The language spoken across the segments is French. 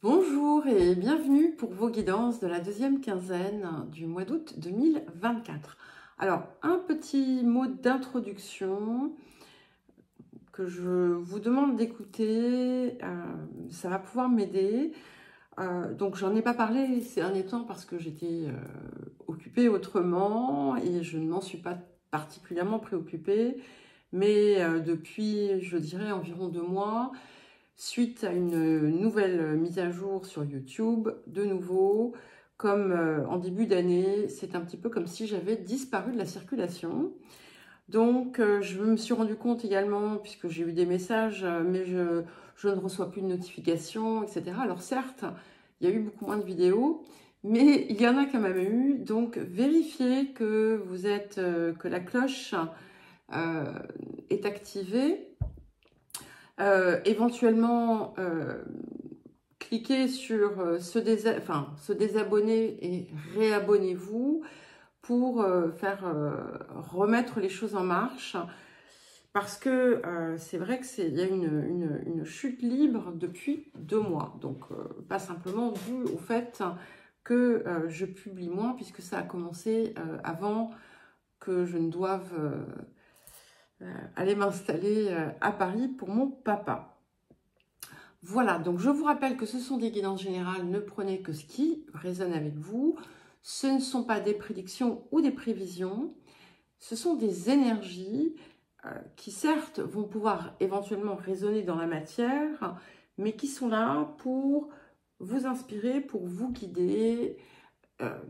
Bonjour et bienvenue pour vos guidances de la deuxième quinzaine du mois d'août 2024. Alors, un petit mot d'introduction que je vous demande d'écouter, ça va pouvoir m'aider. Donc, j'en ai pas parlé ces derniers temps parce que j'étais occupée autrement et je ne m'en suis pas particulièrement préoccupée. Mais depuis, je dirais, environ 2 mois, suite à une nouvelle mise à jour sur YouTube, de nouveau, comme en début d'année, c'est un petit peu comme si j'avais disparu de la circulation. Donc, je me suis rendu compte également, puisque j'ai eu des messages, mais je ne reçois plus de notifications, etc. Alors certes, il y a eu beaucoup moins de vidéos, mais il y en a quand même eu. Donc, vérifiez que vous êtes, que la cloche est activée. Éventuellement, cliquez sur se désabonner et réabonnez-vous pour faire remettre les choses en marche. Parce que c'est vrai qu'il y a une chute libre depuis 2 mois. Donc, pas simplement dû au fait que je publie moins, puisque ça a commencé avant que je ne doive aller m'installer à Paris pour mon papa. Voilà, donc je vous rappelle que ce sont des guidances générales, ne prenez que ce qui résonne avec vous. Ce ne sont pas des prédictions ou des prévisions, ce sont des énergies qui certes vont pouvoir éventuellement résonner dans la matière, mais qui sont là pour vous inspirer, pour vous guider.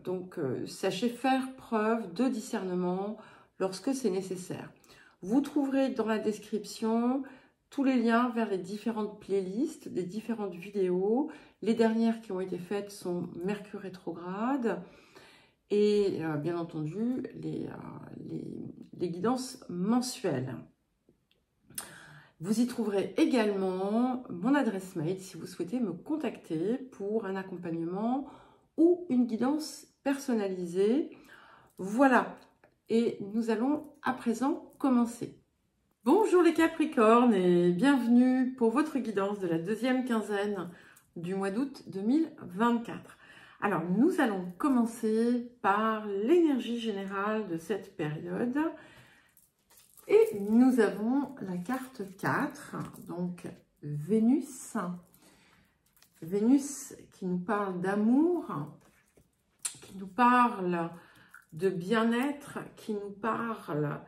Donc sachez faire preuve de discernement lorsque c'est nécessaire. Vous trouverez dans la description tous les liens vers les différentes playlists, des différentes vidéos. Les dernières qui ont été faites sont Mercure rétrograde et bien entendu les guidances mensuelles. Vous y trouverez également mon adresse mail si vous souhaitez me contacter pour un accompagnement ou une guidance personnalisée. Voilà, et nous allons à présent commencer. Bonjour les Capricornes et bienvenue pour votre guidance de la deuxième quinzaine du mois d'août 2024. Alors, nous allons commencer par l'énergie générale de cette période. Et nous avons la carte 4, donc Vénus. Vénus qui nous parle d'amour, qui nous parle de bien-être, qui nous parle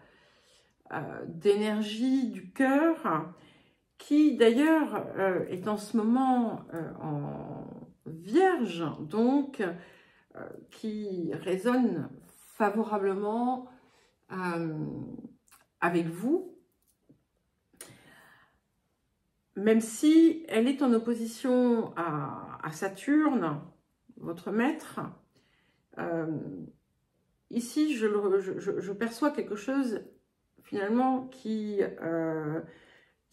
d'énergie du cœur, qui d'ailleurs est en ce moment en Vierge, donc qui résonne favorablement avec vous, même si elle est en opposition à Saturne, votre maître. Ici, je perçois quelque chose finalement qui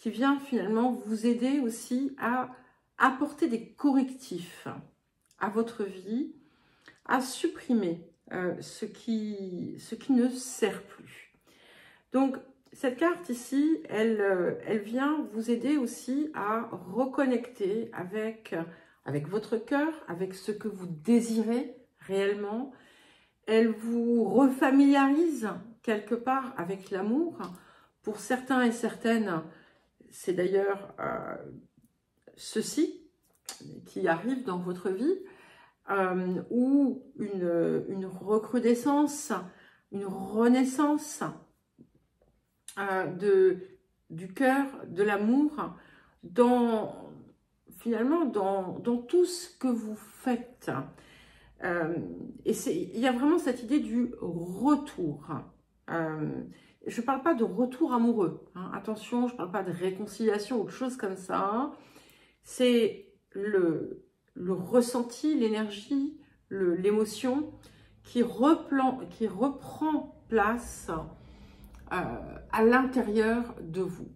vient finalement vous aider aussi à apporter des correctifs à votre vie, à supprimer ce qui ne sert plus. Donc, cette carte ici, elle vient vous aider aussi à reconnecter avec votre cœur, avec ce que vous désirez réellement. Elle vous refamiliarise quelque part avec l'amour. Pour certains et certaines, c'est d'ailleurs ceci qui arrive dans votre vie, ou une recrudescence, une renaissance du cœur, de l'amour, finalement dans tout ce que vous faites. Et il y a vraiment cette idée du retour. Je ne parle pas de retour amoureux, hein. Attention, je ne parle pas de réconciliation ou de choses comme ça. C'est le ressenti, l'énergie, l'émotion qui reprend place à l'intérieur de vous.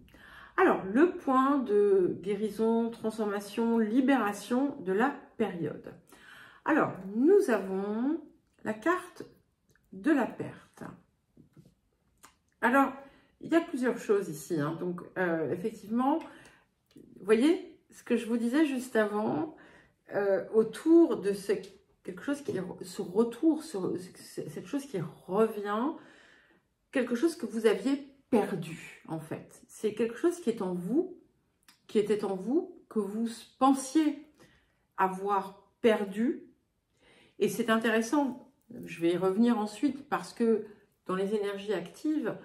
Alors, le point de guérison, transformation, libération de la période. Alors, nous avons la carte de la perte. Alors, il y a plusieurs choses ici, hein. Donc, effectivement, vous voyez, ce que je vous disais juste avant, autour de quelque chose qui se retourne, cette chose qui revient, quelque chose que vous aviez perdu, en fait. C'est quelque chose qui est en vous, qui était en vous, que vous pensiez avoir perdu. Et c'est intéressant, je vais y revenir ensuite, parce que dans les énergies actives,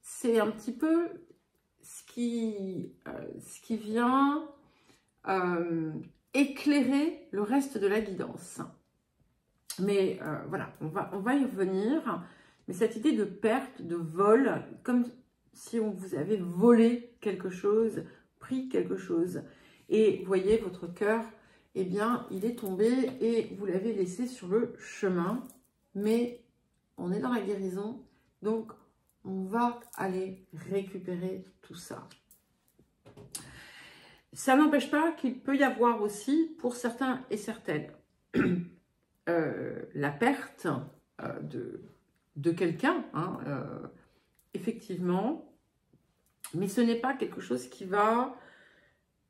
c'est un petit peu ce qui vient éclairer le reste de la guidance. Mais voilà, on va y revenir. Mais cette idée de perte, de vol, comme si on vous avait volé quelque chose, pris quelque chose. Et vous voyez, votre cœur, eh bien, il est tombé et vous l'avez laissé sur le chemin. Mais on est dans la guérison, donc on va aller récupérer tout ça. Ça n'empêche pas qu'il peut y avoir aussi, pour certains et certaines, la perte de quelqu'un, hein, effectivement, mais ce n'est pas quelque chose qui va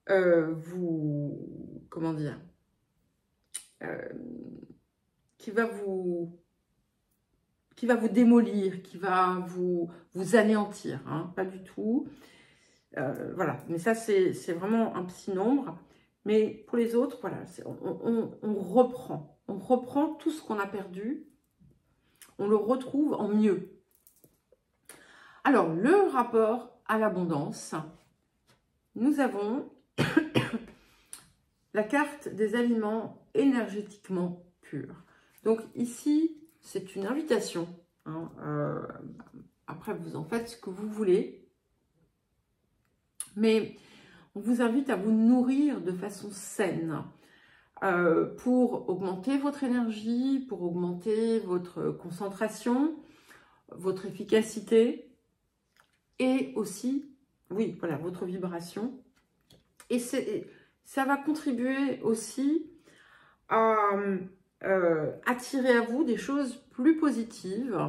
vous, comment dire, qui va vous démolir, qui va vous anéantir, hein, pas du tout. Voilà, mais ça c'est vraiment un petit nombre. Mais pour les autres, voilà, on reprend tout ce qu'on a perdu, on le retrouve en mieux. Alors, le rapport à l'abondance, nous avons la carte des aliments énergétiquement purs. Donc ici, c'est une invitation, hein, après, vous en faites ce que vous voulez. Mais on vous invite à vous nourrir de façon saine pour augmenter votre énergie, pour augmenter votre concentration, votre efficacité et aussi, oui, voilà, votre vibration. Et ça va contribuer aussi à attirer à vous des choses plus positives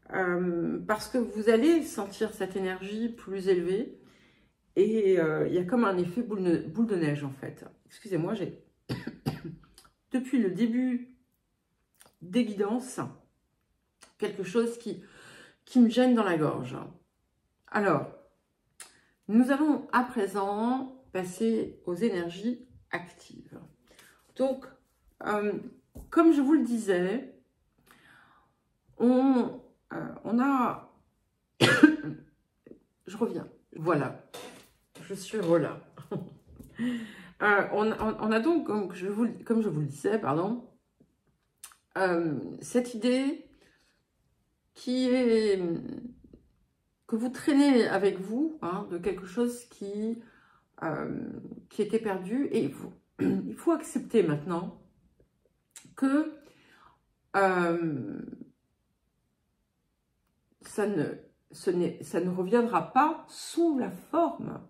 parce que vous allez sentir cette énergie plus élevée. Et il y a comme un effet boule de neige, en fait. Excusez-moi, j'ai depuis le début des guidances, quelque chose qui me gêne dans la gorge. Alors, nous allons à présent passer aux énergies actives. Donc, comme je vous le disais, on a... Je reviens, voilà. Je suis relâ. On a donc, comme je vous le disais, pardon, cette idée que vous traînez avec vous, hein, de quelque chose qui était perdu. Et il faut accepter maintenant que ça ne reviendra pas sous la forme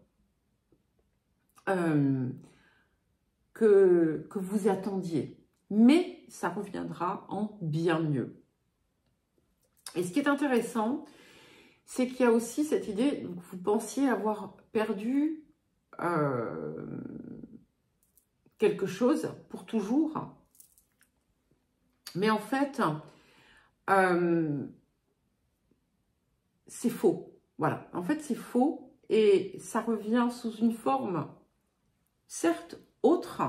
que vous attendiez, mais ça reviendra en bien mieux. Et ce qui est intéressant, c'est qu'il y a aussi cette idée, donc vous pensiez avoir perdu quelque chose pour toujours, mais en fait, c'est faux. Voilà, en fait, c'est faux et ça revient sous une forme, certes, autre,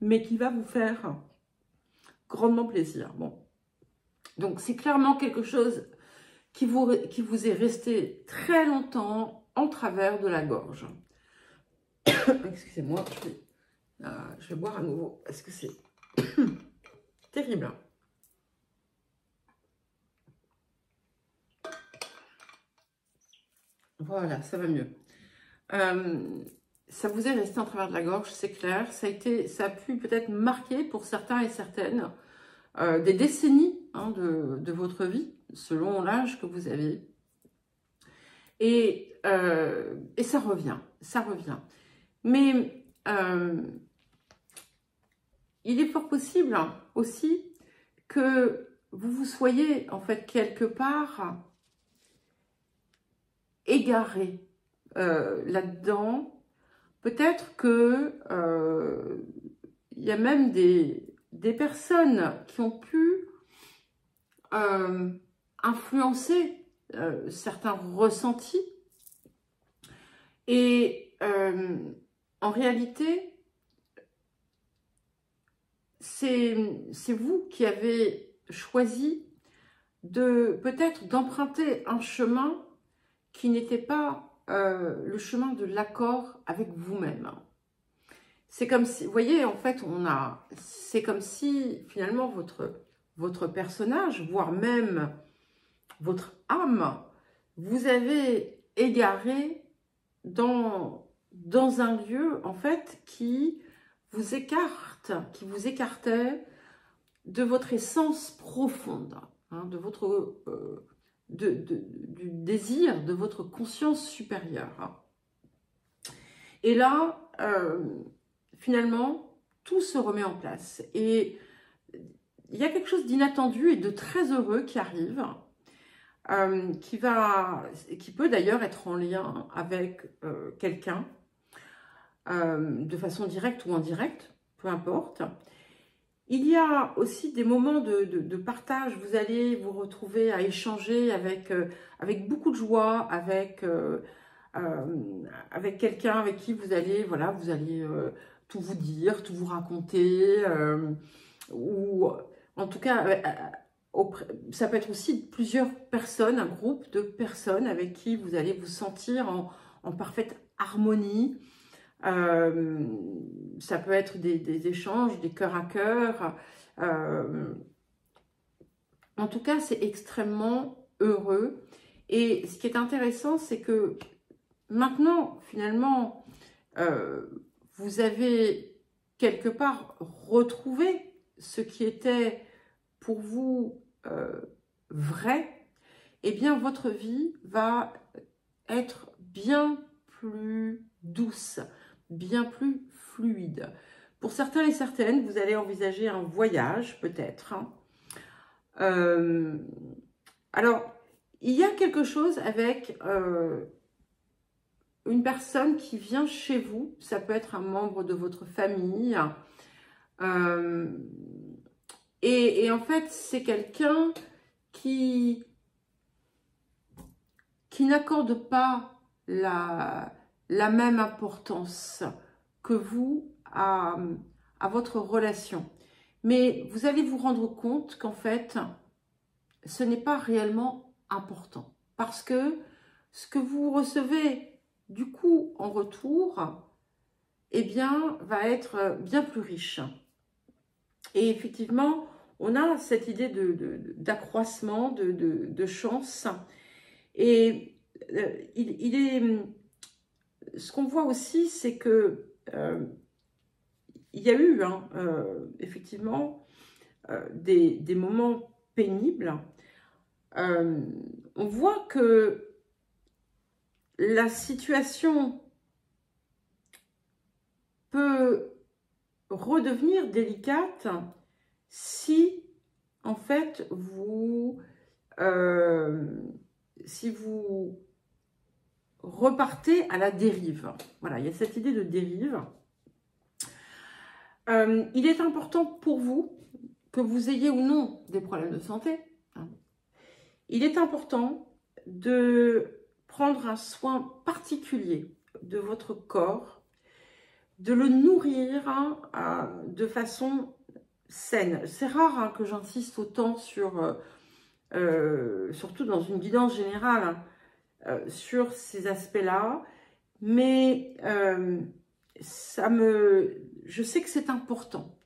mais qui va vous faire grandement plaisir. Bon, donc c'est clairement quelque chose qui vous est resté très longtemps en travers de la gorge. Excusez-moi, je vais boire à nouveau parce que c'est terrible. Voilà, ça va mieux. Ça vous est resté en travers de la gorge, c'est clair. Ça a pu peut-être marquer pour certains et certaines des décennies, hein, de votre vie, selon l'âge que vous avez. Et ça revient, ça revient. Mais il est fort possible aussi que vous soyez en fait quelque part égaré là-dedans, peut-être que il y a même des personnes qui ont pu influencer certains ressentis. Et en réalité, c'est vous qui avez choisi de peut-être d'emprunter un chemin qui n'était pas le chemin de l'accord avec vous-même. C'est comme si, vous voyez, en fait, c'est comme si finalement votre personnage, voire même votre âme, vous avez égaré dans un lieu, en fait, qui vous écartait de votre essence profonde, hein, de votre, du désir de votre conscience supérieure. Et là, finalement, tout se remet en place. Et il y a quelque chose d'inattendu et de très heureux qui arrive, qui peut d'ailleurs être en lien avec quelqu'un, de façon directe ou indirecte, peu importe. Il y a aussi des moments de partage. Vous allez vous retrouver à échanger avec beaucoup de joie, avec quelqu'un avec qui vous allez, voilà, tout vous dire, tout vous raconter, ou en tout cas, ça peut être aussi plusieurs personnes, un groupe de personnes avec qui vous allez vous sentir en parfaite harmonie. Ça peut être des échanges, des cœur à cœur. En tout cas, c'est extrêmement heureux. Et ce qui est intéressant, c'est que maintenant, finalement, vous avez quelque part retrouvé ce qui était pour vous vrai. Eh bien, votre vie va être bien plus douce, bien plus fluide. Pour certains et certaines, vous allez envisager un voyage, peut-être. Alors, il y a quelque chose avec une personne qui vient chez vous. Ça peut être un membre de votre famille. Et en fait, c'est quelqu'un qui n'accorde pas la même importance que vous à votre relation. Mais vous allez vous rendre compte qu'en fait, ce n'est pas réellement important. Parce que ce que vous recevez du coup en retour, eh bien, va être bien plus riche. Et effectivement, on a cette idée d'accroissement, de chance. Et ce qu'on voit aussi, c'est que il y a eu effectivement des moments pénibles. On voit que la situation peut redevenir délicate si, en fait, si vous repartez à la dérive. Voilà, il y a cette idée de dérive. Il est important pour vous, que vous ayez ou non des problèmes de santé, hein, il est important de prendre un soin particulier de votre corps, de le nourrir de façon saine. C'est rare que j'insiste autant sur, surtout dans une guidance générale, sur ces aspects-là, mais je sais que c'est important.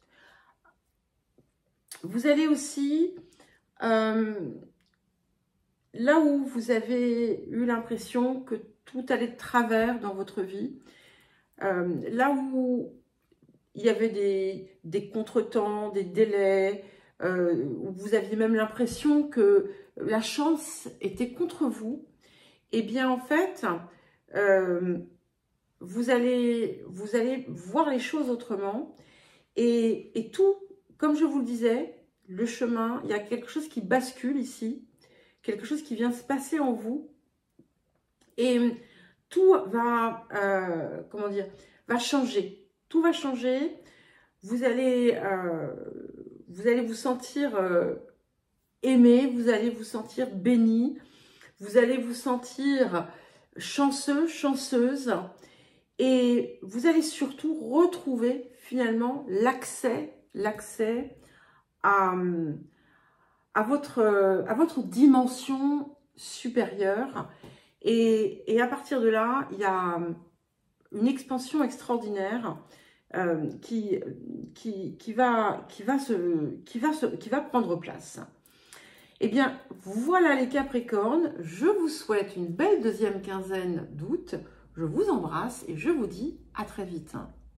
Vous allez aussi, là où vous avez eu l'impression que tout allait de travers dans votre vie, là où il y avait des contretemps, des délais, où vous aviez même l'impression que la chance était contre vous, eh bien en fait, vous allez voir les choses autrement. Et tout, comme je vous le disais, le chemin, il y a quelque chose qui bascule ici, quelque chose qui vient se passer en vous. Et tout va, comment dire, va changer. Tout va changer. Vous allez vous sentir aimé, vous allez vous sentir béni, vous allez vous sentir chanceux, chanceuse, et vous allez surtout retrouver finalement l'accès à votre dimension supérieure. Et à partir de là, il y a une expansion extraordinaire qui va prendre place. Eh bien, voilà les Capricornes. Je vous souhaite une belle deuxième quinzaine d'août. Je vous embrasse et je vous dis à très vite.